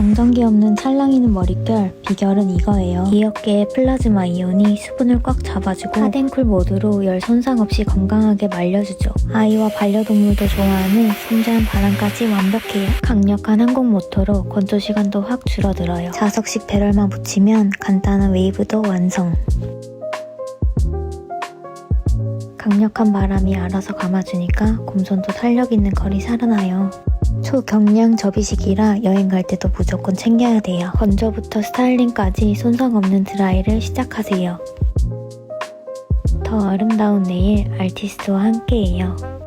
정전기 없는 찰랑이는 머릿결, 비결은 이거예요. 이 어깨의 플라즈마 이온이 수분을 꽉 잡아주고 핫앤쿨 모드로 열 손상 없이 건강하게 말려주죠. 아이와 반려동물도 좋아하는 순수한 바람까지 완벽해요. 강력한 항공 모터로 건조 시간도 확 줄어들어요. 자석식 배럴만 붙이면 간단한 웨이브도 완성. 강력한 바람이 알아서 감아주니까 곰손도 탄력 있는 컬이 살아나요. 초경량 접이식이라 여행 갈 때도 무조건 챙겨야 돼요. 건조부터 스타일링까지 손상 없는 드라이를 시작하세요. 더 아름다운 내일 알티스트와 함께해요.